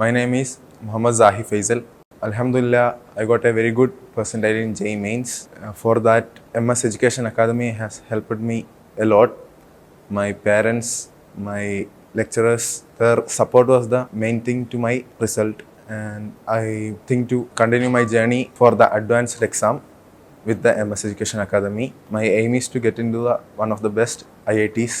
My name is Muhammad Zahi Faisal. Alhamdulillah, I got a very good percentile in JEE Mains. For that, MS Education Academy has helped me a lot. My parents, my lecturers, their support was the main thing to my result. And I think to continue my journey for the advanced exam with the MS Education Academy. My aim is to get into one of the best IITs.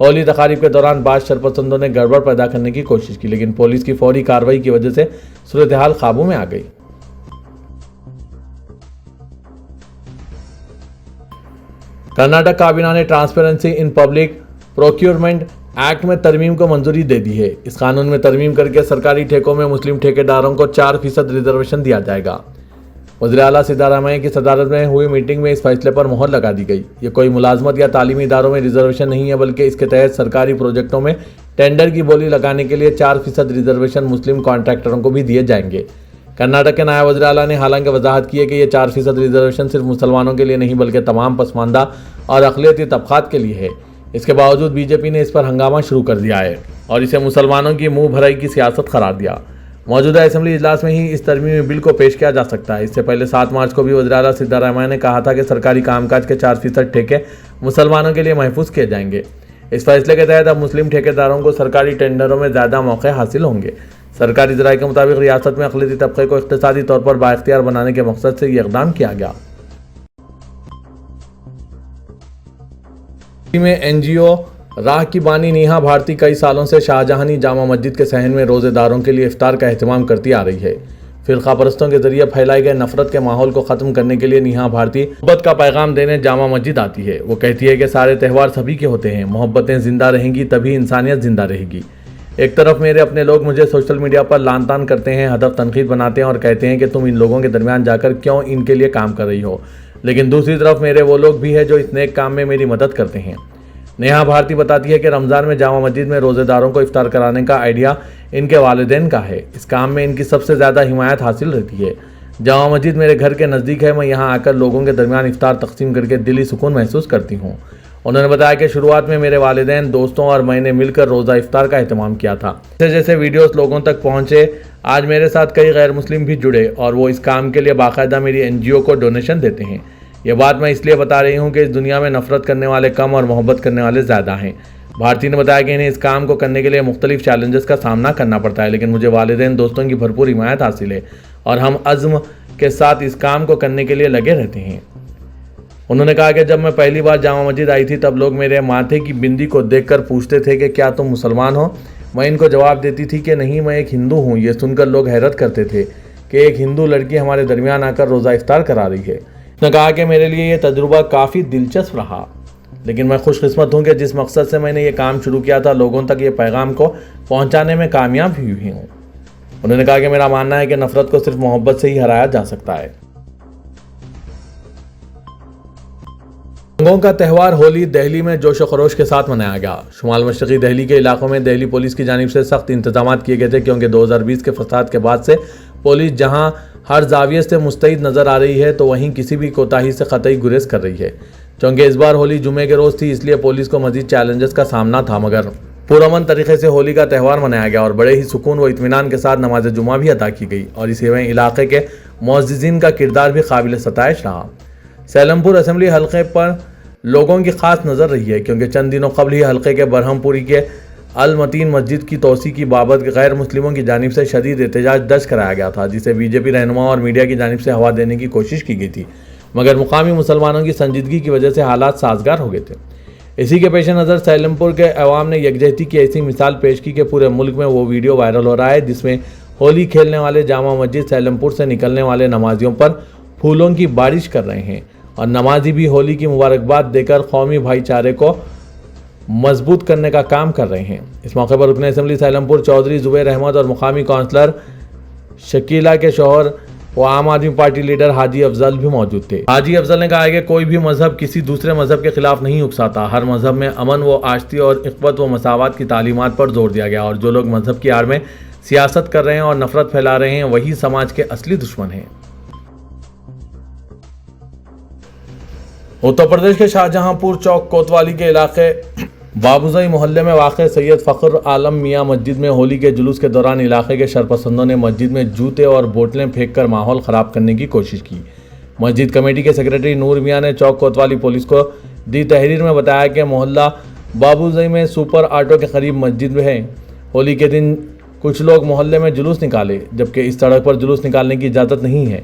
Holi تقاریب کے دوران بعض شرپسندوں نے گڑبڑ پیدا کرنے کی کوشش کی، لیکن پولیس کی فوری کارروائی کی وجہ سے صورتحال قابو میں آ گئی۔ کرناٹک کابینہ نے transparency in public procurement act میں ترمیم کو منظوری دے دی ہے۔ اس قانون میں ترمیم کر کے سرکاری ٹھیکوں میں مسلم ٹھیکیداروں کو 4% ریزرویشن دیا جائے گا۔ وزیر اعلیٰ سدھارامیا کی صدارت میں ہوئی میٹنگ میں اس فیصلے پر مہر لگا دی گئی۔ یہ کوئی ملازمت یا تعلیمی اداروں میں ریزرویشن نہیں ہے، بلکہ اس کے تحت سرکاری پروجیکٹوں میں ٹینڈر کی بولی لگانے کے لیے 4% ریزرویشن مسلم کانٹریکٹروں کو بھی دیے جائیں گے۔ کرناٹک کے نائب وزیر اعلیٰ نے حالانکہ وضاحت کی ہے کہ یہ 4% ریزرویشن صرف مسلمانوں کے لیے نہیں بلکہ تمام پسماندہ اور اقلیتی طبقات کے لیے ہے۔ اس کے باوجود بی جے پی نے اس پر ہنگامہ شروع کر دیا ہے اور اسے مسلمانوں کی منہ بھرائی کی سیاست قرار دیا۔ موجودہ اسمبلی اجلاس میں ہی اس ترمیمی بل کو پیش کیا جا سکتا ہے۔ اس سے پہلے 7 مارچ کو بھی وزیر اعلیٰ سدھارامیا نے کہا تھا کہ سرکاری کام کاج کے 4% ٹھیکے مسلمانوں کے لیے محفوظ کیے جائیں گے۔ اس فیصلے کے تحت اب مسلم ٹھیکیداروں کو سرکاری ٹینڈروں میں زیادہ موقع حاصل ہوں گے۔ سرکاری ذرائع کے مطابق ریاست میں اقلیتی طبقے کو اقتصادی طور پر بااختیار بنانے کے مقصد سے یہ اقدام کیا گیا۔ میں این جی او راہ کی بانی نیہا بھارتی کئی سالوں سے شاہجہانی جامع مسجد کے صحن میں روزے داروں کے لیے افطار کا اہتمام کرتی آ رہی ہے۔ فرقہ پرستوں کے ذریعے پھیلائے گئے نفرت کے ماحول کو ختم کرنے کے لیے نیہا بھارتی محبت کا پیغام دینے جامع مسجد آتی ہے۔ وہ کہتی ہے کہ سارے تہوار سبھی کے ہوتے ہیں، محبتیں زندہ رہیں گی تبھی انسانیت زندہ رہے گی۔ ایک طرف میرے اپنے لوگ مجھے سوشل میڈیا پر لعن طعن کرتے ہیں، ہدف تنقید بناتے ہیں اور کہتے ہیں کہ تم ان لوگوں کے درمیان جا کر کیوں ان کے لیے کام کر رہی ہو، لیکن دوسری طرف میرے وہ لوگ بھی ہیں جو اس نیک کام میں میری مدد کرتے ہیں۔ نیہا بھارتی بتاتی ہے کہ رمضان میں جامع مسجد میں روزے داروں کو افطار کرانے کا آئیڈیا ان کے والدین کا ہے۔ اس کام میں ان کی سب سے زیادہ حمایت حاصل رہتی ہے۔ جامع مسجد میرے گھر کے نزدیک ہے، میں یہاں آ کر لوگوں کے درمیان افطار تقسیم کر کے دلی سکون محسوس کرتی ہوں۔ انہوں نے بتایا کہ شروعات میں میرے والدین، دوستوں اور میں نے مل کر روزہ افطار کا اہتمام کیا تھا۔ جیسے جیسے ویڈیوز لوگوں تک پہنچے، آج میرے ساتھ کئی غیر مسلم بھی جڑے اور وہ اس کام کے لیے باقاعدہ میری این جی او کو ڈونیشن دیتے ہیں۔ یہ بات میں اس لیے بتا رہی ہوں کہ اس دنیا میں نفرت کرنے والے کم اور محبت کرنے والے زیادہ ہیں۔ بھارتی نے بتایا کہ انہیں اس کام کو کرنے کے لیے مختلف چیلنجز کا سامنا کرنا پڑتا ہے، لیکن مجھے والدین، دوستوں کی بھرپور حمایت حاصل ہے اور ہم عزم کے ساتھ اس کام کو کرنے کے لیے لگے رہتے ہیں۔ انہوں نے کہا کہ جب میں پہلی بار جامع مسجد آئی تھی تب لوگ میرے ماتھے کی بندی کو دیکھ کر پوچھتے تھے کہ کیا تم مسلمان ہو؟ میں ان کو جواب دیتی تھی کہ نہیں، میں ایک ہندو ہوں۔ یہ سن کر لوگ حیرت کرتے تھے کہ ایک ہندو لڑکی ہمارے درمیان آ کر روزہ افطار کرا رہی ہے۔ اس نے کہا کہ میرے لیے یہ تجربہ کافی دلچسپ رہا، لیکن میں خوش قسمت ہوں کہ جس مقصد سے میں نے یہ کام شروع کیا تھا، لوگوں تک یہ پیغام کو پہنچانے میں کامیاب ہوئی ہوں۔ انہوں نے کہا کہ میرا ماننا ہے کہ نفرت کو صرف محبت سے ہی ہرایا جا سکتا ہے۔ رنگوں کا تہوار ہولی دہلی میں جوش و خروش کے ساتھ منایا گیا۔ شمال مشرقی دہلی کے علاقوں میں دہلی پولیس کی جانب سے سخت انتظامات کیے گئے تھے، کیونکہ 2020 کے فساد کے بعد سے پولیس جہاں ہر زاویے سے مستعد نظر آ رہی ہے تو وہیں کسی بھی کوتاہی سے قطعی گریز کر رہی ہے۔ چونکہ اس بار ہولی جمعے کے روز تھی، اس لیے پولیس کو مزید چیلنجز کا سامنا تھا، مگر پرامن طریقے سے ہولی کا تہوار منایا گیا اور بڑے ہی سکون و اطمینان کے ساتھ نماز جمعہ بھی ادا کی گئی اور اسی میں علاقے کے معززین کا کردار بھی قابل ستائش رہا۔ سیلم پور اسمبلی حلقے پر لوگوں کی خاص نظر رہی ہے، کیونکہ چند دنوں قبل ہی حلقے کے برہم پوری کے المتین مسجد کی توسیع کی بابت غیر مسلموں کی جانب سے شدید احتجاج درج کرایا گیا تھا، جسے بی جے پی رہنما اور میڈیا کی جانب سے ہوا دینے کی کوشش کی گئی تھی، مگر مقامی مسلمانوں کی سنجیدگی کی وجہ سے حالات سازگار ہو گئے تھے۔ اسی کے پیش نظر سیلم پور کے عوام نے یکجہتی کی ایسی مثال پیش کی کہ پورے ملک میں وہ ویڈیو وائرل ہو رہا ہے جس میں ہولی کھیلنے والے جامع مسجد سیلم پور سے نکلنے والے نمازیوں پر پھولوں کی بارش کر رہے ہیں اور نمازی بھی ہولی کی مبارکباد دے کر قومی بھائی چارے کو مضبوط کرنے کا کام کر رہے ہیں۔ اس موقع پر رکن اسمبلی سیلم پور چودھری زبیر احمد اور مقامی کونسلر شکیلہ کے شوہر و عام آدمی پارٹی لیڈر حاجی افضل بھی موجود تھے۔ حاجی افضل نے کہا کہ کوئی بھی مذہب کسی دوسرے مذہب کے خلاف نہیں اکساتا، ہر مذہب میں امن و آشتی اور اخوت و مساوات کی تعلیمات پر زور دیا گیا اور جو لوگ مذہب کی آڑ میں سیاست کر رہے ہیں اور نفرت پھیلا رہے ہیں وہی سماج کے اصلی دشمن ہیں۔ اتر پردیش کے شاہجہاں پور چوک کوتوالی کے علاقے بابوزئی محلے میں واقع سید فخر عالم میاں مسجد میں ہولی کے جلوس کے دوران علاقے کے شرپسندوں نے مسجد میں جوتے اور بوتلیں پھینک کر ماحول خراب کرنے کی کوشش کی۔ مسجد کمیٹی کے سیکریٹری نور میاں نے چوک کوتوالی پولیس کو دی تحریر میں بتایا کہ محلہ بابوزئی میں سپر آٹو کے قریب مسجد میں ہے۔ ہولی کے دن کچھ لوگ محلے میں جلوس نکالے، جبکہ اس سڑک پر جلوس نکالنے کی اجازت نہیں ہے۔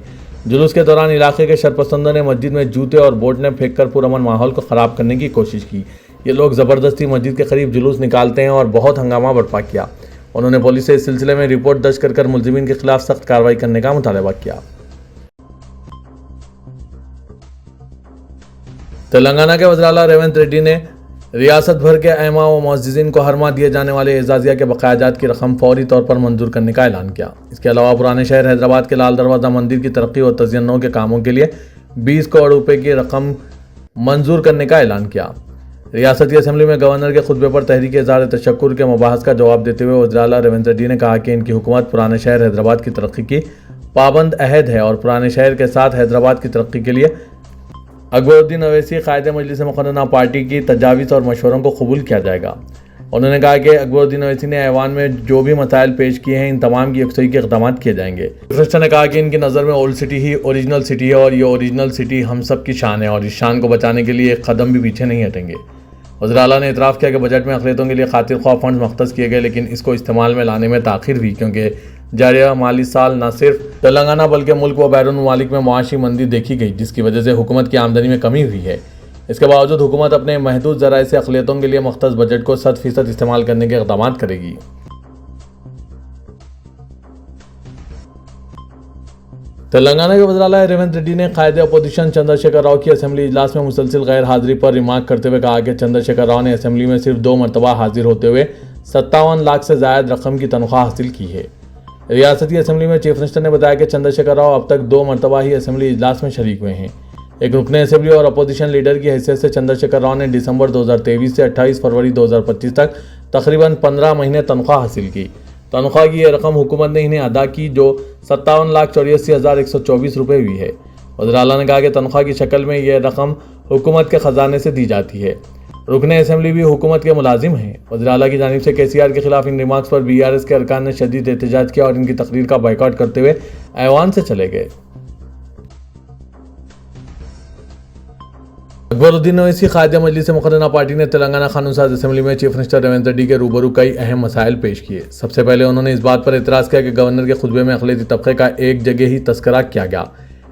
جلوس کے دوران علاقے کے شرپسندوں نے مسجد میں جوتے اور بوتلیں پھینک کر پرامن ماحول کو خراب کرنے کی کوشش کی۔ یہ لوگ زبردستی مسجد کے قریب جلوس نکالتے ہیں اور بہت ہنگامہ برپا کیا۔ انہوں نے پولیس سے اس سلسلے میں رپورٹ درج کر ملزمین کے خلاف سخت کارروائی کرنے کا مطالبہ کیا۔ تلنگانہ کے وزیر اعلیٰ ریونت ریڈی نے ریاست بھر کے ائمہ و معززین کو ہر ماہ دیے جانے والے اعزازیہ کے بقایا جات کی رقم فوری طور پر منظور کرنے کا اعلان کیا۔ اس کے علاوہ پرانے شہر حیدرآباد کے لال دروازہ مندر کی ترقی اور تزئین کے کاموں کے لیے 20 کروڑ روپے کی رقم منظور کرنے کا اعلان کیا۔ ریاستی اسمبلی میں گورنر کے خطبے پر تحریک اظہار تشکر کے مباحث کا جواب دیتے ہوئے وزیر اعلیٰ ریونت ریڈی نے کہا کہ ان کی حکومت پرانے شہر حیدرآباد کی ترقی کی پابند عہد ہے اور پرانے شہر کے ساتھ حیدرآباد کی ترقی کے لیے اکبر الدین اویسی قائد مجلس مقننہ پارٹی کی تجاویز اور مشوروں کو قبول کیا جائے گا۔ انہوں نے کہا کہ اکبر الدین اویسی نے ایوان میں جو بھی مسائل پیش کیے ہیں ان تمام کی یکسوئی کے اقدامات کیے جائیں گے۔ منسٹر نے کہا کہ ان کی نظر میں اولڈ سٹی ہی اوریجنل سٹی ہے اور یہ اوریجنل سٹی ہم سب کی شان ہے اور اس شان کو بچانے کے لیے ایک قدم بھی پیچھے نہیں ہٹیں گے۔ وزیر اعلیٰ نے اعتراف کیا کہ بجٹ میں اقلیتوں کے لیے خاطر خواہ فنڈز مختص کیے گئے لیکن اس کو استعمال میں لانے میں تاخیر ہوئی کیونکہ جاریہ مالی سال نہ صرف تلنگانہ بلکہ ملک و بیرون ممالک میں معاشی مندی دیکھی گئی جس کی وجہ سے حکومت کی آمدنی میں کمی ہوئی ہے۔ اس کے باوجود حکومت اپنے محدود ذرائع سے اقلیتوں کے لیے مختص بجٹ کو 100% استعمال کرنے کے اقدامات کرے گی۔ تلنگانہ کے وزیر اعلیٰ ریونت ریڈی نے قائد اپوزیشن چندر شیکھر راؤ کی اسمبلی اجلاس میں مسلسل غیر حاضری پر ریمارک کرتے ہوئے کہا کہ چندر شیکھر راؤ نے اسمبلی میں صرف 2 مرتبہ حاضر ہوتے ہوئے 57 لاکھ سے زائد رقم کی تنخواہ حاصل کی ہے۔ ریاستی اسمبلی میں چیف منسٹر نے بتایا کہ چندر شیکھر راؤ اب تک 2 مرتبہ ہی اسمبلی اجلاس میں شریک ہوئے ہیں۔ ایک رکن اسمبلی اور اپوزیشن لیڈر کی حیثیت سے چندر شیکھر راؤ نے دسمبر 2023 سے 28 فروری 2025 تک تقریباً 15 مہینے تنخواہ حاصل کی۔ تنخواہ کی یہ رقم حکومت نے انہیں ادا کی جو 57,84,124 روپے ہوئی ہے۔ وزیر اعلیٰ نے کہا کہ تنخواہ کی شکل میں یہ رقم حکومت کے خزانے سے دی جاتی ہے۔ رکن اسمبلی بھی حکومت کے ملازم ہیں۔ وزیر اعلیٰ کی جانب سے KCR کے خلاف ان ریمارکس پر BRS کے ارکان نے شدید احتجاج کیا اور ان کی تقریر کا بائیکاٹ کرتے ہوئے ایوان سے چلے گئے۔ اکبر الدین اویسی قائد مجلس مقننہ پارٹی نے تلنگانہ قانون ساز اسمبلی میں چیف منسٹر ریونت ریڈی کے روبرو کئی اہم مسائل پیش کیے۔ سب سے پہلے انہوں نے اس بات پر اعتراض کیا کہ گورنر کے خطبے میں اقلیتی طبقے کا ایک جگہ ہی تذکرہ کیا گیا۔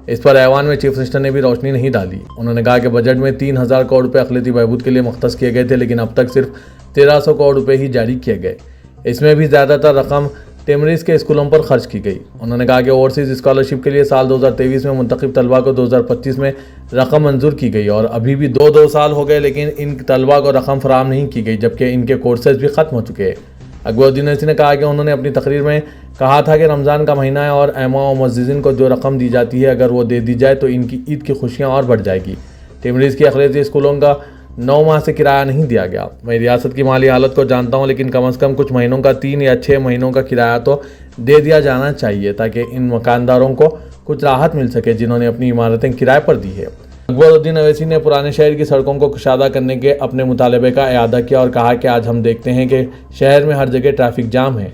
اس پر ایوان میں چیف منسٹر نے بھی روشنی نہیں ڈالی۔ انہوں نے کہا کہ بجٹ میں 3000 کروڑ روپے اقلیتی بہبود کے لیے مختص کیے گئے تھے لیکن اب تک صرف 1300 کروڑ روپے ہی جاری کیے گئے۔ اس میں بھی زیادہ تر رقم ٹیمریز کے اسکولوں پر خرچ کی گئی۔ انہوں نے کہا کہ اوورسیز اسکالرشپ کے لیے سال 2023 میں منتخب طلباء کو 2025 میں رقم منظور کی گئی اور ابھی بھی دو سال ہو گئے لیکن ان طلباء کو رقم فراہم نہیں کی گئی جبکہ ان کے کورسز بھی ختم ہو چکے ہیں۔ اکبر الدین اویسی نے کہا کہ انہوں نے اپنی تقریر میں کہا تھا کہ رمضان کا مہینہ ہے اور ائمہ و معززین کو جو رقم دی جاتی ہے اگر وہ دے دی جائے تو ان کی عید کی خوشیاں اور بڑھ جائے گی۔ ٹیمریز کی اقلیتی اسکولوں کا 9 ماہ سے کرایہ نہیں دیا گیا۔ میں ریاست کی مالی حالت کو جانتا ہوں لیکن کم از کم کچھ مہینوں کا 3 یا 6 مہینوں کا کرایہ تو دے دیا جانا چاہیے تاکہ ان مکانداروں کو کچھ راحت مل سکے جنہوں نے اپنی عمارتیں کرائے پر دی ہے۔ اکبر الدین اویسی نے پرانے شہر کی سڑکوں کو کشادہ کرنے کے اپنے مطالبے کا اعادہ کیا اور کہا کہ آج ہم دیکھتے ہیں کہ شہر میں ہر جگہ ٹریفک جام ہے۔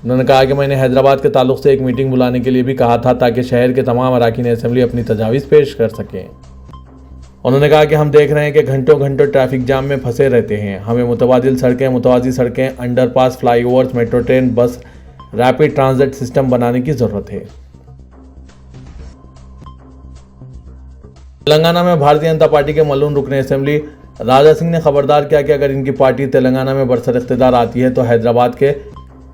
انہوں نے کہا کہ میں نے حیدرآباد کے تعلق سے ایک میٹنگ بلانے کے لیے بھی کہا تھا تاکہ شہر کے تمام اراکین اسمبلی اپنی تجاویز پیش کر سکیں۔ انہوں نے کہا کہ ہم دیکھ رہے ہیں کہ گھنٹوں ٹریفک جام میں پھنسے رہتے ہیں۔ ہمیں متبادل سڑکیں، متوازی سڑکیں، انڈر پاس، فلائی اوورز، میٹرو ٹرین، بس، ریپڈ ٹرانزٹ سسٹم بنانے کی ضرورت ہے۔ تلنگانہ میں بھارتیہ جنتا پارٹی کے ملون رکن اسمبلی راجا سنگھ نے خبردار کیا کہ اگر ان کی پارٹی تلنگانہ میں برسر اقتدار آتی ہے تو حیدرآباد کے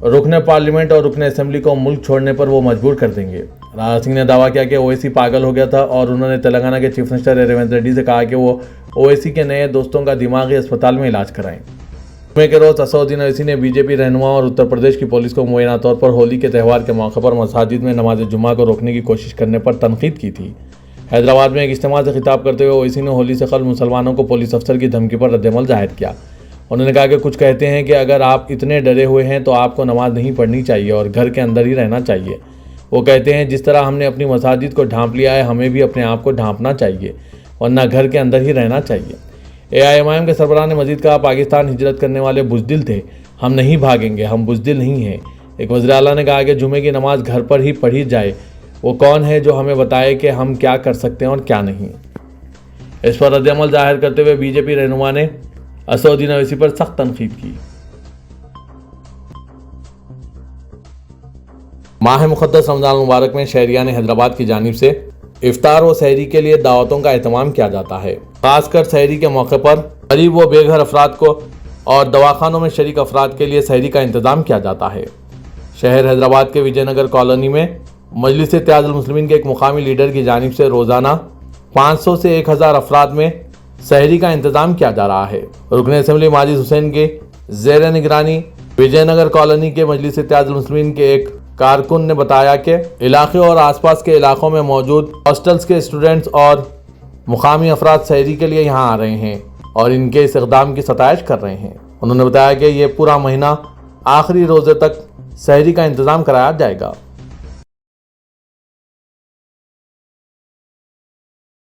رکن پارلیمنٹ اور رکن اسمبلی کو ملک چھوڑنے پر وہ مجبور کر دیں گے۔ راجا سنگھ نے دعویٰ کیا کہ اویسی پاگل ہو گیا تھا اور انہوں نے تلنگانہ کے چیف منسٹر ریونت ریڈی سے کہا کہ وہ اویسی کے نئے دوستوں کا دماغی اسپتال میں علاج کرائیں۔ جمعے کے روز اسد الدین اویسی نے BJP رہنما اور اتر پردیش کی پولیس کو مبینہ طور پر ہولی کے تہوار کے موقع پر مساجد میں نماز جمعہ کو روکنے کی کوشش کرنے پر تنقید کی تھی۔ حیدرآباد میں ایک اجتماع سے خطاب کرتے ہوئے اویسی نے ہولی سے قبل مسلمانوں کو پولیس افسر کی دھمکی پر رد عمل ظاہر کیا۔ انہوں نے کہا کہ کچھ کہتے ہیں کہ اگر آپ اتنے ڈرے ہوئے ہیں تو آپ کو نماز نہیں پڑھنی چاہیے اور گھر کے اندر ہی رہنا چاہیے۔ وہ کہتے ہیں جس طرح ہم نے اپنی مساجد کو ڈھانپ لیا ہے ہمیں بھی اپنے آپ کو ڈھانپنا چاہیے ورنہ گھر کے اندر ہی رہنا چاہیے۔ AIMIM کے سربراہ نے مزید کہا پاکستان ہجرت کرنے والے بزدل تھے، ہم نہیں بھاگیں گے، ہم بزدل نہیں ہیں۔ ایک وزیر اعلیٰ نے کہا کہ جمعے کی نماز گھر پر ہی پڑھی جائے، وہ کون ہے جو ہمیں بتائے کہ ہم کیا کر سکتے ہیں اور کیا نہیں۔ اس پر رد عمل ظاہر کرتے ہوئے BJP رہنما نے اسد الدین اویسی پر سخت تنقید کی۔ ماہ مقدس رمضان المبارک میں شہریان حیدرآباد کی جانب سے افطار و سحری کے لیے دعوتوں کا اہتمام کیا جاتا ہے۔ خاص کر سحری کے موقع پر غریب و بے گھر افراد کو اور دواخانوں میں شریک افراد کے لیے سحری کا انتظام کیا جاتا ہے۔ شہر حیدرآباد کے وجے نگر کالونی میں مجلس اتحاد المسلمین کے ایک مقامی لیڈر کی جانب سے روزانہ 500 سے 1000 افراد میں سحری کا انتظام کیا جا رہا ہے۔ رکن اسمبلی ماجد حسین کے زیر نگرانی وجے نگر کالونی کے مجلس اتحاد المسلمین کے ایک کارکن نے بتایا کہ علاقے اور آس پاس کے علاقوں میں موجود ہاسٹلز کے اسٹوڈنٹس اور مقامی افراد سحری کے لیے یہاں آ رہے ہیں اور ان کے اس اقدام کی ستائش کر رہے ہیں۔ انہوں نے بتایا کہ یہ پورا مہینہ آخری روزے تک سحری کا انتظام کرایا جائے گا۔